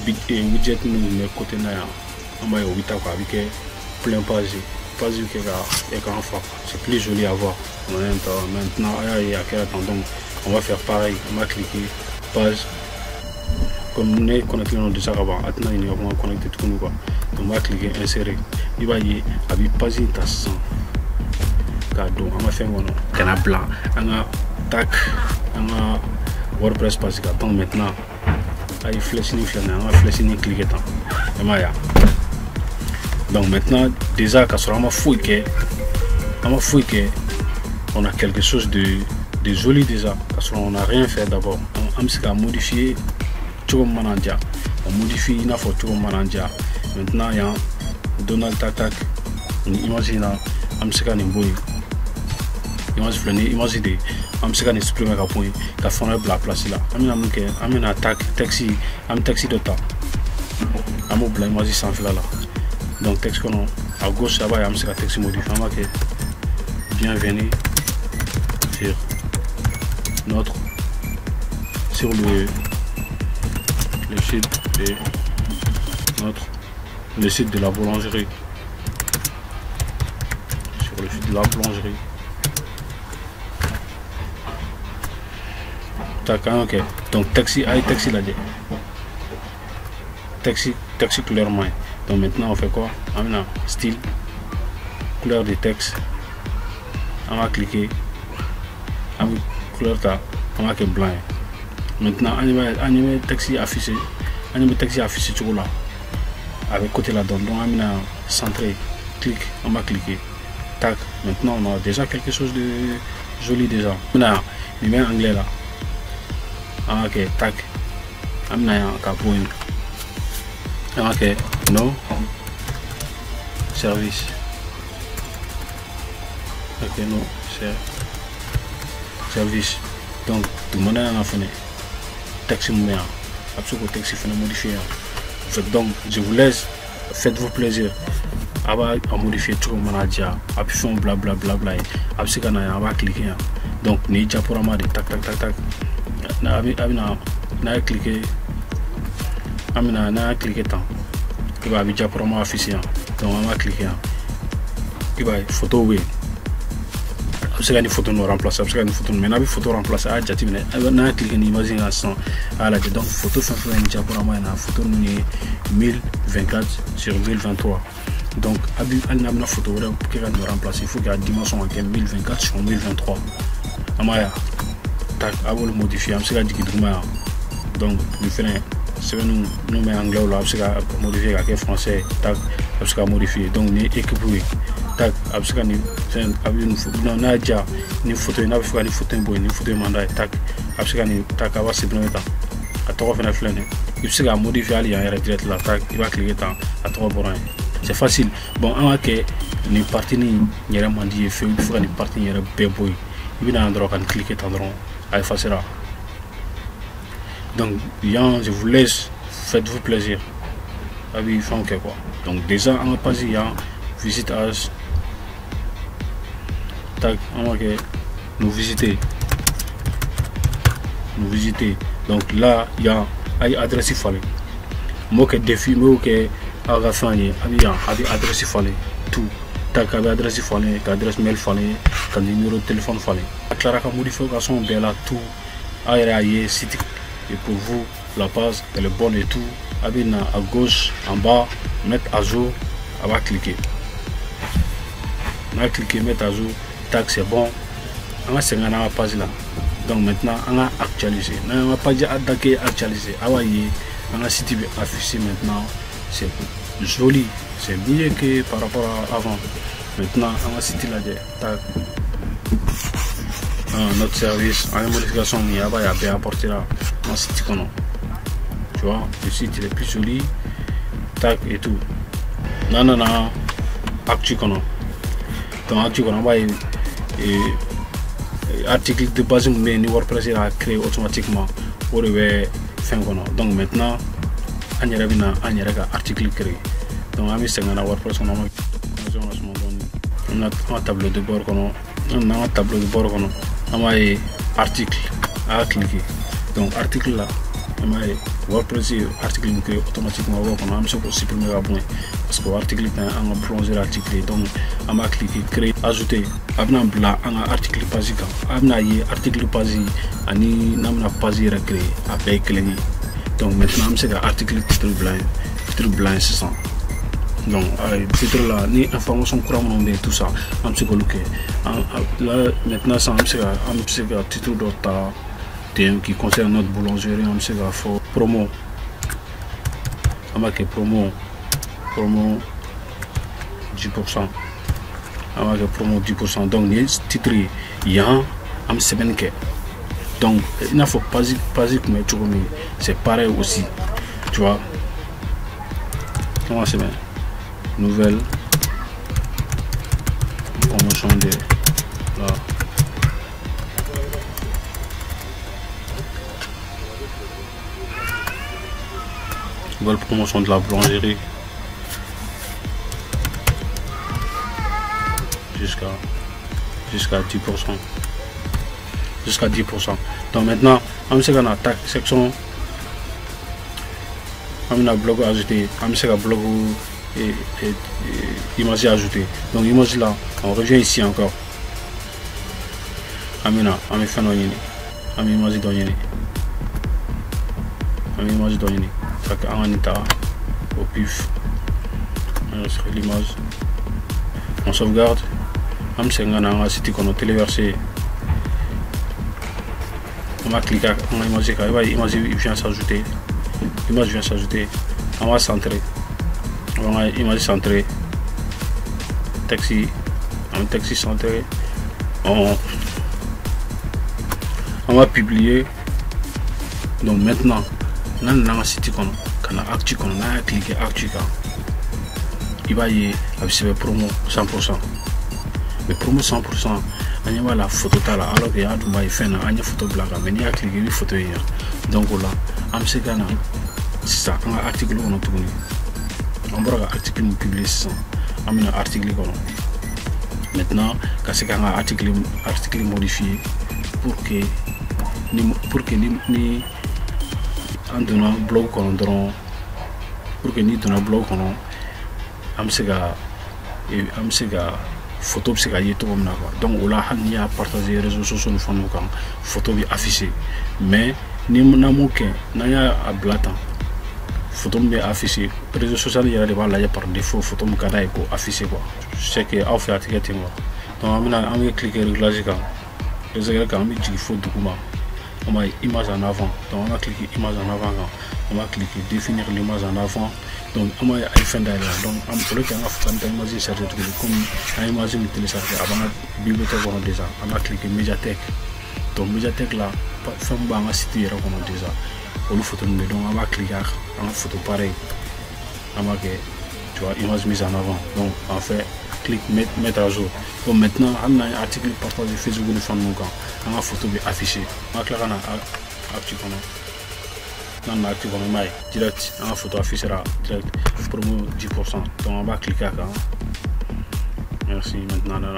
widget nous côté là on a avec plein page qui est c'est plus joli à voir maintenant il y a quel temps donc on va faire pareil on va cliquer page comme on est connecté déjà avant maintenant il va connecter tout nous quoi on va cliquer insérer il va y avec page intéressant cadeau on va faire un canal blanc on a tac on a WordPress parce que attends maintenant il flèche on va flèche cliquer tant donc maintenant déjà quand on a fouillé que on a quelque chose de joli déjà parce qu'on n'a rien fait d'abord on a modifié Manandia. On modifie une fois Manandia. Maintenant, il y a Donald Tatak. Imagine, Amseka Nimboy. Imagine, Amseka Nisprime Kapoy, qui a fait la place là. Amina attaque, taxi de temps. Amobla, imagine sans fil là. Donc, texte qu'on a à gauche, là-bas, il y a Amseka taxi modifié. Bienvenue sur le site de le site de la boulangerie. Sur le site de la boulangerie. Ok. Donc taxi là taxi couleur main. Donc maintenant on fait quoi? On a style couleur de texte. On va cliquer. On va couleur on va que blanc. Maintenant on va taxi affiché. On va taxi affiché sur là. Avec côté là donc on va centré. Clique. On va cliquer. Tac. Maintenant on a déjà quelque chose de joli déjà. Maintenant il met anglais là. Ok, tac. Amna ya kapoin. Ok, no service. Ok, no service. Donc, tout le monde a fait taxi mouillé. Absolument taxi fait modifier. Donc, je vous laisse. Faites-vous plaisir. Aba a modifié tout le manager. Après faire blablabla. Après quand on va cliquer. Donc, ni déjà pour amade tac. Na cliqué na cliqué tant il va déjà pour moi afficher donc on va cliquer il va photo oui c'est une photo nous remplacer parce que une photo mais na photo remplacer à jati na cliquer ni imagine à 100 à la donc photo fait déjà pour moi na photo nous 1024 sur 1023 donc elle n'a photo pour qu'elle nous remplacer il faut qu'il y ait dimension en 1024 sur 1023 amaya à vous le modifier, donc nous faisons nous met anglais là, modifier avec français, tac, modifier donc ni équiper, tac, non déjà ni photo, ni photo boy, ni photo mandat, tac, tac, va se prendre à trois fois la il se modifier il y a direct là, tac, il va cliquer à trois bornes. C'est facile. Bon, on a que ni partie ni yera mandi fait, il faut que ni partie yera boy, il vient à un endroit quand cliquer tendron. Effacera. Donc, je vous laisse, faites-vous plaisir. Quoi. Donc, déjà, on a pas dit, visite as. Tac, on va nous visiter. Donc, là, il y a une adresse il fallait. Moi, que défi, moi, que agafani, adresse il fallait. Tout. Tac, adresse il fallait, adresse mail fallait, numéro de téléphone fallait. Clara ka modification bien là tout aéré site et pour vous la page elle est bonne et tout abina à gauche en bas mettre à jour on va cliquer mettre à jour tac c'est bon on va se gagner la page là donc maintenant on va actualiser on va pas dire actualiser on a site affiché maintenant c'est joli c'est mieux que par rapport à avant maintenant on va site là tac notre service en modification il y a bien apporté là dans ce site tu vois le site il est plus joli tac et tout non actu donc actu article de base mais ni WordPress a créé automatiquement pour le faire donc maintenant on y a article créé donc on a mis WordPress on a un tableau de bord on a un tableau de bord on a article à cliquer donc article là on a WordPress article créé automatiquement on a supprimer parce que l'article est en plongé l'article donc on a cliqué créer ajouter abna bla on a article page abna article page ani namna page recréé après cliquer donc maintenant on sait article titre blanc c'est ça. Donc, titre là, ni information couramment tout ça, on se coloque. Là, maintenant, ça, on se titre d'autre qui concerne notre boulangerie, on se fait promo. On va que promo 10%. On va que promo 10%. Donc, les titres, il y a un semaine que. Donc il ne faut pas mais c'est pareil aussi, tu vois. Comment c'est bien? Nouvelle promotion de là. Nouvelle promotion de la boulangerie jusqu'à 10%. Jusqu'à 10%. Donc maintenant, on sait qu'on a attaque section. On a blog ajouté, on sait qu'on blog et image ajouté. Donc image là, on revient ici encore. Amina, on fait un image donné. On image donné. En état au pif. Sur l'image. On sauvegarde. On sait qu'on a cité qu'on a téléversé. On va cliquer, on va imaginer l'image vient s'ajouter. L'image vient s'ajouter. On va centrer. On va image centrée. Taxi. Un taxi centré. On va publier. Donc maintenant, on a cité qu'on a actu qu'on a cliqué actu. Il va y avoir promo 100%. Mais promo 100%. On va la photo là alors que y a une photo blague mais il y a cliqué une photo hier donc là on sait qu'on a c'est ça un article on a tourné on va article publié ça on a un article maintenant quand c'est un article modifié pour que ni en donnant blog qu'on donne pour que ni donnant blog qu'on on sait photo c'est gagné tout comme quoi donc on a partagé les réseaux sociaux nous font quand photo bi affiché mais ni mon aucun n'a à blatant photo bi affiché réseaux sociaux il y a des balles par défaut photo me kada ko affiché quoi c'est que en fait etiquette moi donc on a cliquer réglage quand les règles quand on dit faut document on va image en avant donc on va cliquer image en avant on va cliquer définir l'image en avant donc on va faire derrière donc on peut le faire quand image chargée comme une image téléchargée avant la bibliothèque on a déjà on va cliquer médiathèque donc médiathèque là femme ba nga cité on a déjà pour le photo donc on va cliquer en photo pareil on va que tu vois image mise en avant donc en fait clique mettre à jour donc maintenant on a un article partagé Facebook nous font nous quand on a photo bi affiché on va cliquer na actu qu'on non actu qu'on mai direct on a photo affichera direct promo 10% donc on va cliquer quand merci maintenant là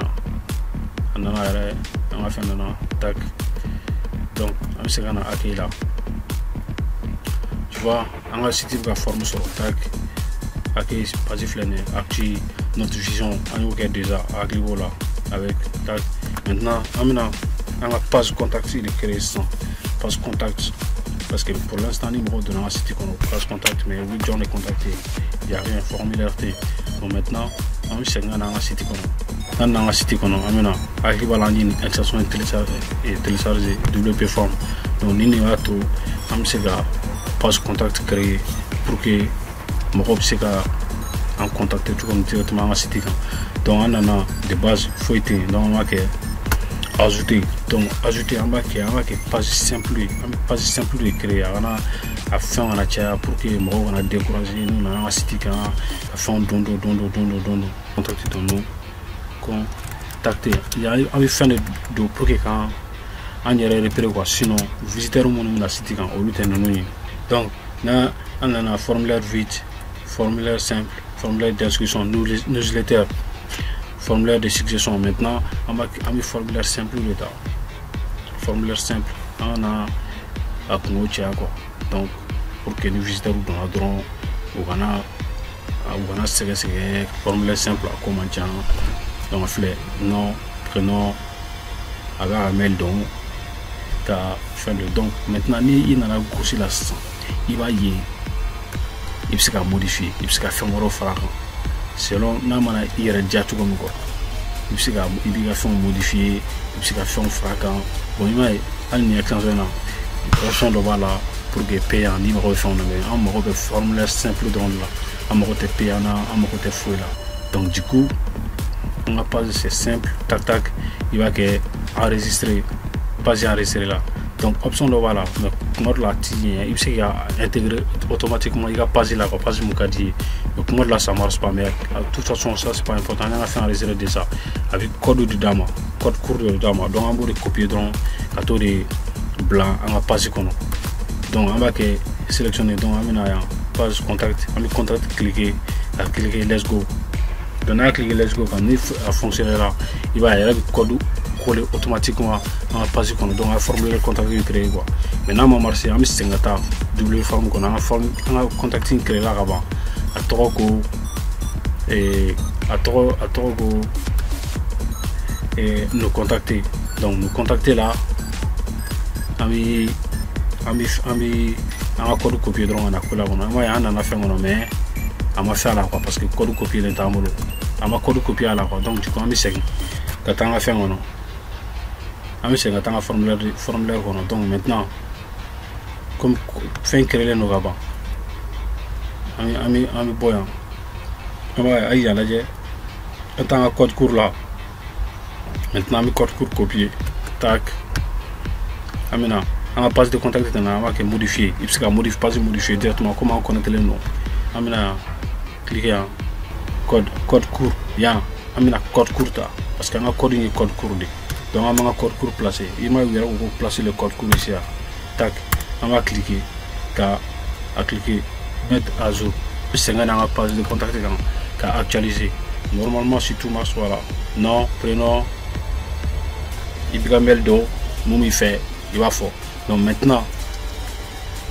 on va faire maintenant tac donc on sait qu'on a accueilli là tu vois on va citer la forme sur tac accueil pasif l'année actu notre vision on a déjà arrivé là avec tac maintenant on a page contact il est créé sans page contact parce que pour l'instant numéro de la cité qu'on a page contact mais oui j'en ai contacté il n'y a rien formulaire donc maintenant on sait qu'on a la cité qu'on a dans la cité qu'on a maintenant arrive à la ligne extension télécharger WP form donc ni va tout on sait que page contact créé pour que mon groupe c'est en contacter tout comme directement à la cité donc on a des bases feuilletées donc on va ajouter donc ajouter en bas qui page simple de créer on a à faire on a pour que moi on a découragé nous on a cité quand à faire don contacter dans nous contacter il y a envie faire de pour que quand on y repérer quoi sinon visiteur mon la cité quand au lieu de nous donc là on a un formulaire vide formulaire simple formulaire d'inscription newsletter formulaire de suggestion maintenant on va un formulaire simple là formulaire simple on a à quoi donc pour que nous visiteurs dans la drone ou on a c'est formulaire simple à commenter donc on fait nom prénom avec un mail donc ta fin de donc maintenant il en a grossi la il va y il se modifier il se faire un frère selon namana ira jatu comme quoi il se faire modifier il se faire un fracas bon il m'a allié extension là option de voilà pour que payer en numéro de mais on me retrouve formulaire simple dans là on me retrouve payer on me retrouve fouille là donc du coup on va passer c'est simple tac tac il va que enregistrer pas enregistrer là Donc option de voilà, mais comment de la il sait qu'il y a intégré automatiquement, il y a pas là, pas mon cadier. Donc comment de là ça marche pas, mais de toute façon ça c'est pas important. On a fait un réserve de ça avec code de dama, code court de dama. Donc on va copier donc quand de blanc, on va passer comme donc on va que sélectionner donc on a page contact, on va contact cliquer let's go. Donc on a cliqué let's go quand il a fonctionné là, il va y avoir code coller automatiquement en page qu'on donc un formulaire contact créé quoi. Maintenant on marche à mis double forme qu'on a forme on a contacting créé là avant à trop et nous contacter. Donc nous contacter là ami un code copier donc on a collé on a fait mon mais on m'a fait là quoi parce que code copier l'intamolo on m'a code copier là quoi. Donc du coup on mis 5 quand on a fait mon c'est un formulaire donc maintenant comme fin créer nos gabans ami boyan aïe là j'ai un code court là maintenant mi code court copier tac amina on passe de contact on va modifier il faut modifier pas modifier directement comment on connecte les noms amina cliquer code court ya amina code court parce qu'on a code court donc on va code court placé il m'a placer le code court ici tac on va cliquer mettre à jour c'est un page de contact qu'à actualiser normalement si tout marche voilà nom prénom il do il fait il va fort. Donc maintenant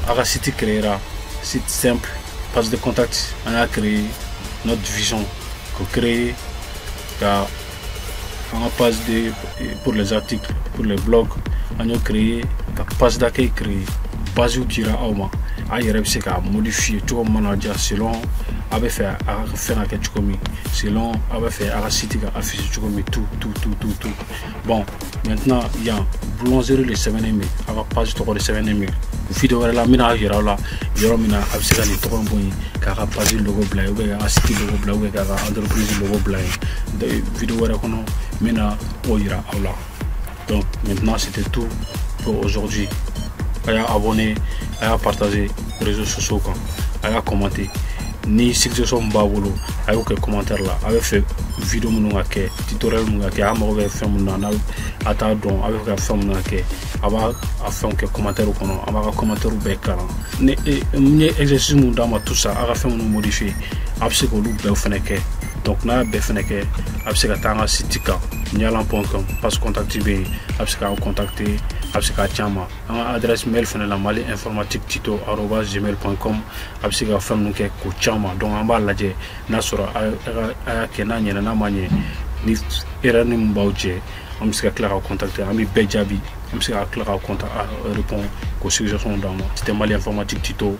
à la site créera site simple page de contact on a créé notre division qu'on crée car on a page pour les articles pour les blogs on a créé la page d'accueil créée base où tu iras au moins c'est qu'à modifier tout le manager selon avait fait à faire un quelque chose selon avait fait à la site à afficher tout bon maintenant il y a boulangerie les 7 email à la page de 7 email vidéo là mina gira là yoro mina absega ni to bon car à page logo blanc ou à site logo blanc ou car entreprise logo blanc de vidéo là qu'on mina o ira là. Donc maintenant c'était tout pour aujourd'hui. Aya abonné, aya partager les réseaux sociaux quand, aya commenter. Ni suggestion babolo, aya que commentaire là, aya fait vidéo mon ngake, tutoriel mon ngake, aya mauvais fait mon na, ata don, aya fait faire mon ngake, aba a fait que commentaire ou kono, aba commentaire ou bekara. Ne exercice mon dama tout ça, aya fait mon modifier, abse ko lu be feneke. Donc na be feneke, abse ka tanga sitika, nyalan.com, passe contacter be, abse ka contacter. Absika chama adresse mail fana la mali informatique tito@gmail.com absika fam nuke ko chama donc amba laje nasura aya kenanya na manye ni erani mbawje amsika clara contacter ami bejabi amsika clara contact répond aux suggestions dans c'était mali informatique tito